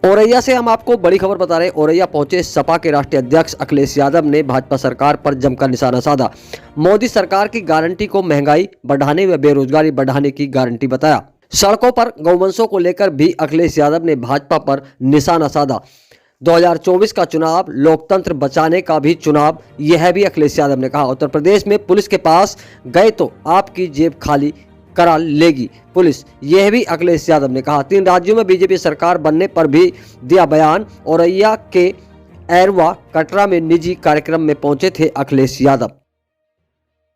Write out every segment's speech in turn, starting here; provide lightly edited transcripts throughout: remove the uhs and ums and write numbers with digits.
औरैया से हम आपको बड़ी खबर बता रहे हैं। औरैया पहुंचे सपा के राष्ट्रीय अध्यक्ष अखिलेश यादव ने भाजपा सरकार पर जमकर निशाना साधा। मोदी सरकार की गारंटी को महंगाई बढ़ाने व बेरोजगारी बढ़ाने की गारंटी बताया। सड़कों पर गौवंशों को लेकर भी अखिलेश यादव ने भाजपा पर निशाना साधा। 2024 का चुनाव लोकतंत्र बचाने का भी चुनाव, यह भी अखिलेश यादव ने कहा। उत्तर प्रदेश में पुलिस के पास गए तो आपकी जेब खाली करा लेगी पुलिस, यह भी अखिलेश यादव ने कहा। 3 राज्यों में बीजेपी सरकार बनने पर भी दिया बयान। औरैया के एरवा कटरा में निजी कार्यक्रम में पहुंचे थे अखिलेश यादव।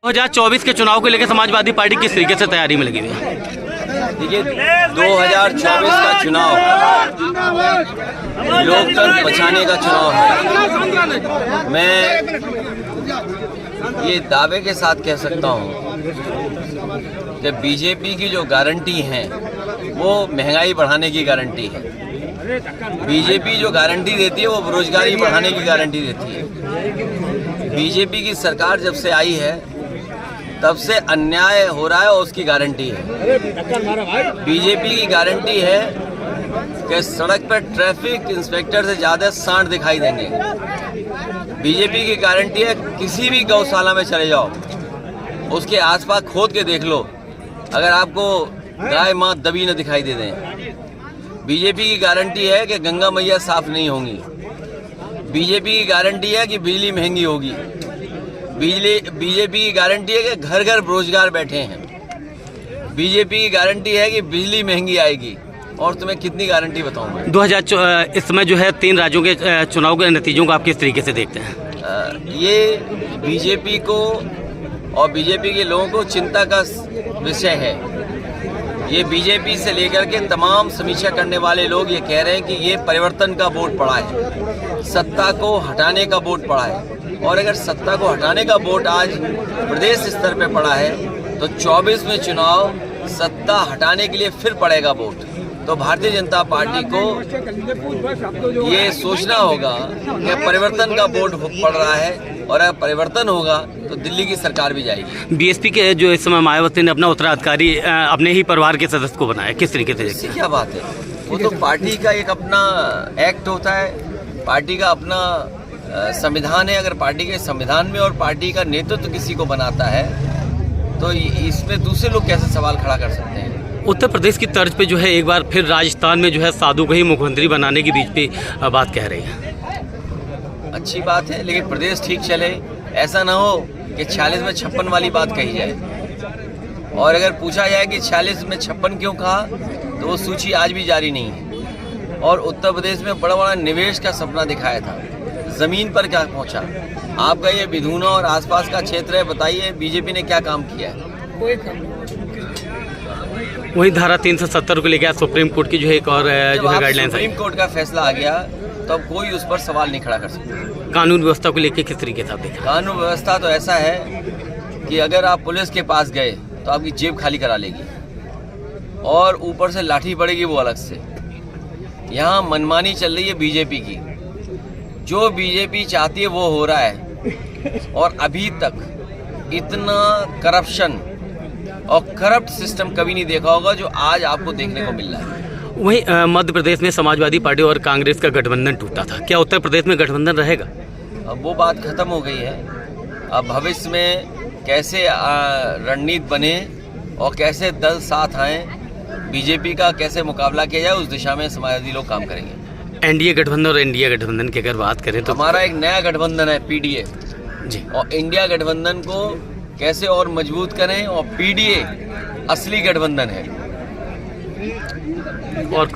2024 के चुनाव को लेकर समाजवादी पार्टी किस तरीके से तैयारी में लगी हुई है? देखिए, 2024 का चुनाव लोकतंत्र बचाने का चुनाव है। मैं ये दावे के साथ कह सकता हूँ कि बीजेपी की जो गारंटी है वो महंगाई बढ़ाने की गारंटी है। बीजेपी जो गारंटी देती है वो बेरोजगारी बढ़ाने की गारंटी देती है। बीजेपी की सरकार जब से आई है तब से अन्याय हो रहा है और उसकी गारंटी है। बीजेपी की गारंटी है कि सड़क पर ट्रैफिक इंस्पेक्टर से ज़्यादा सांड दिखाई देंगे। बीजेपी की गारंटी है किसी भी गौशाला में चले जाओ, उसके आसपास खोद के देख लो, अगर आपको गाय माँ दबी न दिखाई दे दें। बीजेपी की गारंटी है कि गंगा मैया साफ नहीं होंगी। बीजेपी की गारंटी है कि बिजली महंगी होगी। बीजेपी की गारंटी है कि घर घर बेरोजगार बैठे हैं। बीजेपी की गारंटी है कि बिजली महंगी आएगी। और तुम्हें कितनी गारंटी बताऊं मैं? 2000 इस समय जो है 3 राज्यों के चुनाव के नतीजों को आप किस तरीके से देखते हैं? ये बीजेपी को और बीजेपी के लोगों को चिंता का विषय है। ये बीजेपी से लेकर के तमाम समीक्षा करने वाले लोग ये कह रहे हैं कि ये परिवर्तन का वोट पड़ा है, सत्ता को हटाने का वोट पड़ा है। और अगर सत्ता को हटाने का वोट आज प्रदेश स्तर पे पड़ा है तो 24 में चुनाव सत्ता हटाने के लिए फिर पड़ेगा वोट। तो भारतीय जनता पार्टी को ये सोचना होगा कि परिवर्तन का वोट पड़ रहा है और अगर परिवर्तन होगा तो दिल्ली की सरकार भी जाएगी। बीएसपी के जो इस समय मायावती ने अपना उत्तराधिकारी अपने ही परिवार के सदस्य को बनाया, किस तरीके से? इससे क्या बात है, वो तो पार्टी का एक अपना एक्ट होता है, पार्टी का अपना संविधान है। अगर पार्टी के संविधान में और पार्टी का नेतृत्व किसी को बनाता है तो इसमें दूसरे लोग कैसे सवाल खड़ा कर सकते हैं? उत्तर प्रदेश की तर्ज पे जो है एक बार फिर राजस्थान में जो है साधु को ही मुख्यमंत्री बनाने की बीच पे बात कह रही है। अच्छी बात है, लेकिन प्रदेश ठीक चले, ऐसा ना हो कि 46 में 56 वाली बात कही जाए। और अगर पूछा जाए कि 46 में 56 क्यों कहा तो वो सूची आज भी जारी नहीं है। और उत्तर प्रदेश में बड़ा बड़ा निवेश का सपना दिखाया था, जमीन पर क्या पहुंचा? आपका ये विधूना और आसपास का क्षेत्र है, बताइए बीजेपी ने क्या काम किया है? कोई काम नहीं। वही धारा 370 को लेकर सुप्रीम कोर्ट की जो है एक और जो है गाइडलाइंस सुप्रीम कोर्ट का फैसला आ गया तो अब कोई उस पर सवाल नहीं खड़ा कर सकता। कानून व्यवस्था को लेकर किस तरीके से आप देखें? कानून व्यवस्था तो ऐसा है कि अगर आप पुलिस के पास गए तो आपकी जेब खाली करा लेगी और ऊपर से लाठी पड़ेगी वो अलग से। यहाँ मनमानी चल रही है बीजेपी की, जो बीजेपी चाहती है वो हो रहा है। और अभी तक इतना करप्शन और करप्ट सिस्टम कभी नहीं देखा होगा जो आज आपको देखने को मिल रहा है। वहीं मध्य प्रदेश में समाजवादी पार्टी और कांग्रेस का गठबंधन टूटा था, क्या उत्तर प्रदेश में गठबंधन रहेगा? अब वो बात खत्म हो गई है। अब भविष्य में कैसे रणनीति बने और कैसे दल साथ आए, बीजेपी का कैसे मुकाबला किया जाए, उस दिशा में समाजवादी लोग काम करेंगे। एनडीए गठबंधन और इंडिया गठबंधन की अगर बात करें तो हमारा एक नया गठबंधन है पीडीए जी, और इंडिया गठबंधन को कैसे और मजबूत करें, और पीडीए असली गठबंधन है। और